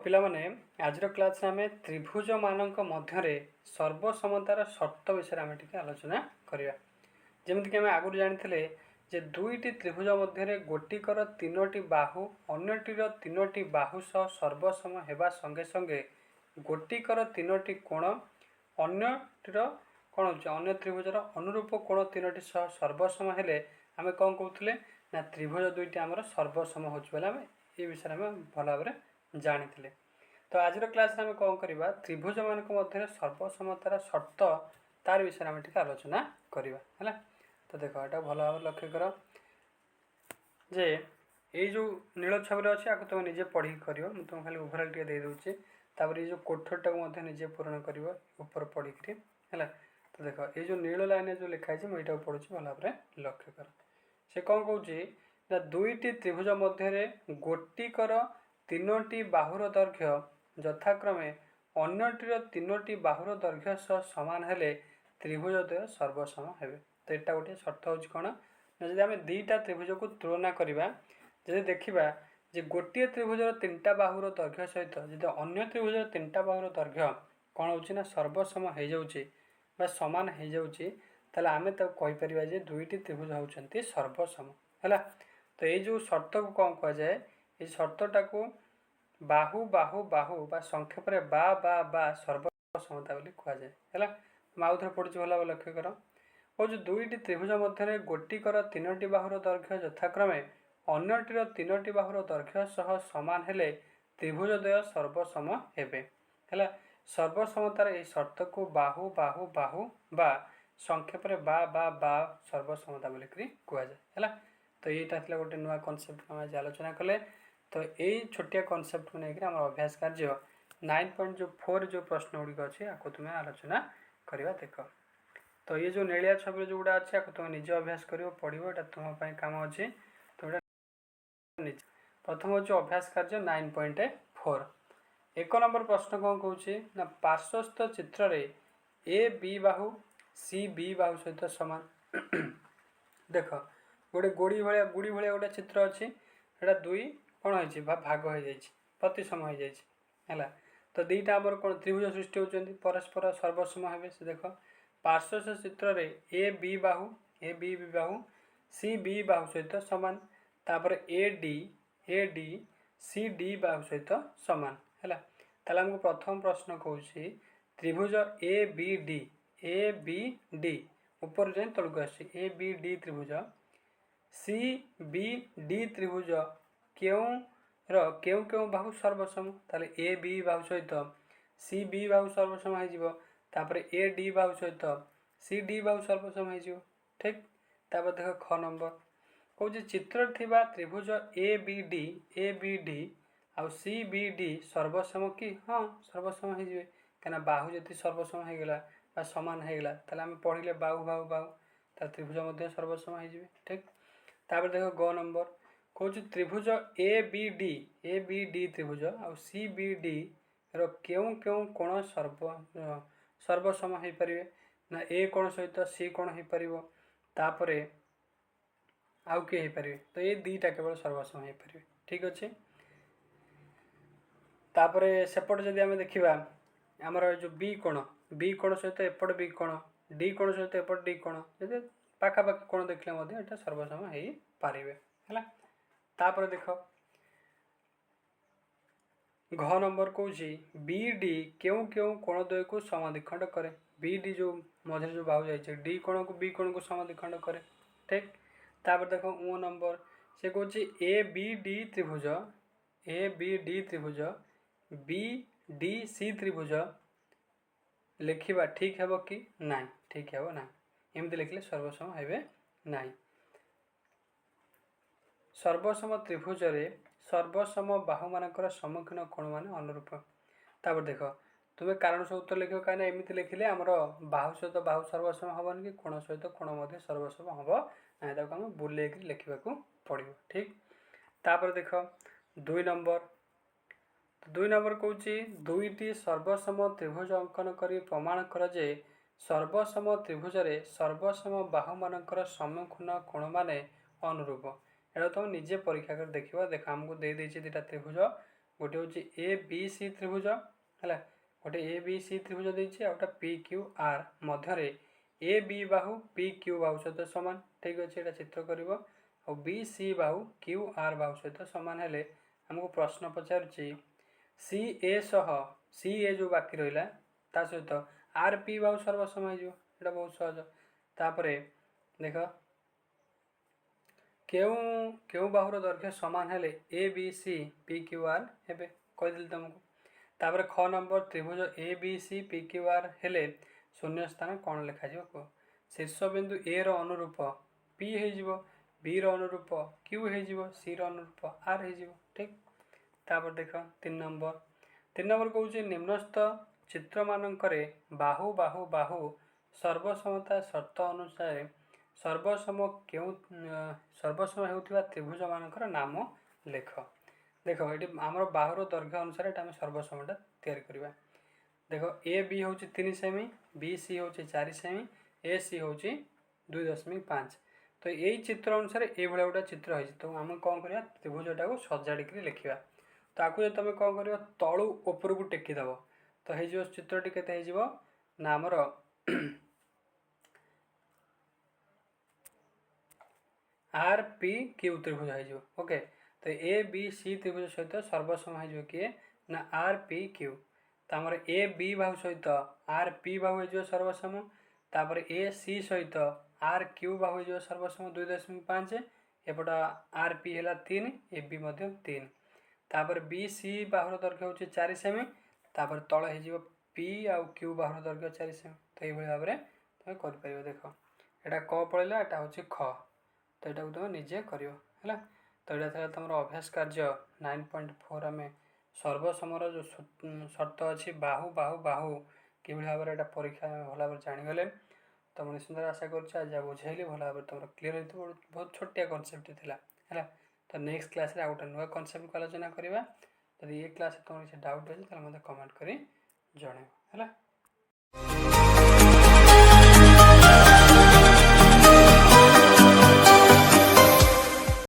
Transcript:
पिलामाने आज क्लास आम त्रिभुज मानक मध्य सर्वसमतार शर्त विषय आम टे आलोचना करवा। जमीक आम आगुरी जानी जे दुईटी त्रिभुज मध्य गोटिकर तीनोटी बाहु अन्यटीर तीनोटी बाहु सह सर्वसम होगा संगे संगे गोटिकर तीनोटी कोण अन्यटीर कौन हो अन्य त्रिभुजर अनुरूप कोण तीनोटी सह सर्वसम हेले आम कौन कहते ना त्रिभुज दुईटी आमर सर्वसम हो ये विषय में भल भाव जानी। तो आज क्लास आम कौन करवा त्रिभुज मानक मध्य सर्वसमतार शर्त तार विषय आम टे आलोचना करवा है। तो देख यहाँ भल भाव लक्ष्य कर जे ये जो नील छवि अच्छे आपको तुम निजे पढ़ी कर तुम खाली ओभरऑल टे दे दूचे तापर ये जो कोठरटा को निजे पूरण कर ऊपर पढ़ी है। तो देख ये जो नील लाइन जो लिखाई मुझे पढ़ुँ भल भाव लक्ष्य कर से कौन कौन दुईटी त्रिभुज मध्य गोटिकर तीनोटी बाहुर दैर्घ्य यथाक्रमे अन्यटीर तीनोटी बाहुर दैर्घ्य सह सामान हेले त्रिभुजद्वय सर्वसम हेबे। तो यहाँ गोटे शर्त हूँ कौन जब आम दुईटा त्रिभुज को तुलना करवा जब देखा जे गोटे त्रिभुजर तीनटा बाहुर दैर्घ्य सहित जो अन्य त्रिभुजर तीनटा बाहुर दैर्घ्य कौन हो सर्वसम हो जाए सामान हो जाए ताले आम कहीपर जे दुईटी त्रिभुज होती सर्वसम है। तो ये जो शर्त को कौन कह जाए ये शर्तटा को बाहु बाहु बाहु बा संक्षेप में बा सर्वसमता बोली कहुए है। आउ थे पढ़ुची भल भाव लक्ष्य कर और जो दुईटी त्रिभुज मध्य गोटिकर तीनोटी बाहुर दैर्घ्य यथाक्रमे अन्यटीर तीनोटी बाहुर दैर्घ्य सह सामान हेले त्रिभुजद्वय सर्वसम हेबे है। सर्वसमतार ये शर्त को बाहु बाहु बाहु बा संक्षेप में बा सर्वसमता बोली कहुए है। तो यहाँ गोटे नुआ कनसेप्ट आज आलोचना कले। तो यही छोटिया कनसेप्ट को लेकर आम अभ्यास कार्य 9.4 जो प्रश्न गुड़िक अच्छे आपको तुम्हें आलोचना करवा। देख तो ये जो नेलिया छवि जो गुड़ा अच्छे आपको तुम्हें निज अभ्यास कर पढ़ो यहाँ तुम्हारे काम अच्छे। तो प्रथम हूँ अभ्यास कार्य 9.4 एक नंबर प्रश्न कौन कौन पार्श्वस्थ चित्र रे ए बी बाहु सी बी बाहु सहित सामान देख गोटे गुड़ी भाया गोटे चित्र अच्छी यहाँ दुई कौन हो भाग हो प्रतिसम हो है। तो दुईटा आमर कौन त्रिभुज सृष्टि होती परस्पर सर्वसम हे से देख पार्श्वस्थ चित्र रे ए बी बाहु सी बी बाहु सहित सामान तापर ए डी सी डी बाहु सहित सामान है। ताले हमको प्रथम प्रश्न कौन त्रिभुज ए बी डी ऊपर जाए तलक आस ए बी डी त्रिभुज सी बी डी त्रिभुज क्यों बाहु सर्वसम ताले ए बी बाहु सहित सी बी बाहु सर्वसम हो ए डी बाहु सहित सी डी बाहु सर्वसम हो ठीक। तापर देख ख नंबर कौन चित्र थिबा त्रिभुज ए बी डी आउ सी बी डी सर्वसम कि हाँ सर्वसम हो कहीं बाहु जी सर्वसम होगला सामान होगला ताले आम पढ़ले बाहु बाहु बाहु त्रिभुज मध्य सर्वसम हो ठीक। तापर देख ग नंबर कौन त्रिभुज ए बी डी त्रिभुज आउ सी बी डी क्यों कोण सर्वसम हो पारे ना ए कोण सहित सी कोण हो पार तापर आउ किए हो पारे। तो ये दुईटा केवल सर्वसम हो पारे ठीक अच्छे। तापर सेपट जदि आम देखा आमर जो बी कोण सहित एपट बी कोण डी कोण सहित एपट डी कोण जब पाखापाखि कोण देखले यहाँ सर्वसम हो पारे है। तापर देख घ नंबर कौन बी डी क्यों कोण द्वय को समाधिखंड करे बी डी जो मझे जो बाहु जाए डी कोण को बी कोण को समाधिखंड करे ठीक। तापर देख ओ नंबर से कौन ए बी डी त्रिभुज बी डी सी त्रिभुज लिखा ठीक है कि ना ठीक है ना एमती लिखले सर्वसम हे ना। सर्वसम त्रिभुज रे सर्वसम बाहु मानकर सम्मुखीन कोण मान अनुरूप। तापर देख तुम्हें कारण सूत्र लिख कहीं एमती लिखिले आमर बाहु सहित बाहु सर्वसम हेन कि कोण सहित कोण सर्वसम हम ना आम बुले लिखा पड़ो ठीक। तापर देख दुई नंबर कौन दुईटी सर्वसम त्रिभुज अंकन कर प्रमाण कर जे सर्वसम त्रिभुज रे सर्वसम बाहु मानकर सम्मुखीन कोण मान अनुरूप। एटा तुम निजे परीक्षा कर देख आमको दे दुईटा त्रिभुज गोटे हूँ ए बी सी त्रिभुज है गोटे ए बी सी त्रिभुज देती आ गोटे पी क्यू आर मध्य ए बी बाहु पी क्यू बाहु सहित सामान ठीक अच्छे यहाँ चित्र कर बी सी बाहु क्यू आर बाहु सहित सामान हेले आमको प्रश्न पचारुची सी ए सह सी ए जो बाकी रहा ता सहित आर पी बाहु सर्वसम हो बहुत सहज तापर देख क्यों बाहुर दैर्घ्य सामान हेले A B C P Q R हे कहीदेली तुमको तापर ख नंबर त्रिभुज A B C P Q R हेले शून्य स्थान कौन लिखा कह शीर्ष बिंदु ए अनुरूप पी हो बी अनुरूप क्यू हो सी अनुरूप आर हो ठीक तापर देख 3 नंबर कौच निम्नस्थ चित्र मानकरे बाहु बाहु बाहु सर्वसमता शर्त अनुसार सर्वसम होता त्रिभुज मानकर नाम लेख देख ये आमर बाहुर दैर्घ्य अनुसार ये सर्वसमटा तैयारी करवा देख ए बी हूँ 3 सेमी बी सी हूँ 4 सेमी ए सी हूँ 2.5 तो यही चित्र अनुसार ये गोटे चित्र है तो आम कौन करवा त्रिभुजटा को सजाड़िक लिखा तो आपको जो तुम कौन कर तलू उपरकू टेकीदेव तो हो चित्रटी के ना आमर आर पी क्यू त्रिभुज हो ओके तो ए बी सी त्रिभुज सहित सर्वसम हो किए ना आर पी क्यू तो आमर ए बी बाहु सहित आर पी बाहु हो सर्वसम तापर ए सी सहित आर क्यू बाहु हो सर्वसम 2.5 एपट आर पी है 3 ए बी 3 तापर बी सी बाहुर दैर्घ्य हूँ 4 सेमी तापर तल हो पी आउ क्यू बाहुर दैर्घ्य 4 सेमी तो ये भाव में तुम कर देख यहाँ क पड़ेगा यहाँ हूँ ख तो यहाँ तुम निजे कर तो यहाँ था तुम अभ्यास कार्य 9.4 आम सर्वसमर जो शर्त अच्छी बाहु बाहु बाहु कि भाव में यहाँ परीक्षा भल भाव जाणीगले तो मुझे सुंदर आशा कर बुझेली भल भाव तुम क्लीयर हो बहुत छोटिया कनसेप्ट है तो नेक्स्ट क्लास रे गोटे नुआ कनसेप्ट को आलोचना करवा जब ये क्लास तुम किसी डाउट अच्छे तो मतलब कमेंट कर जन है।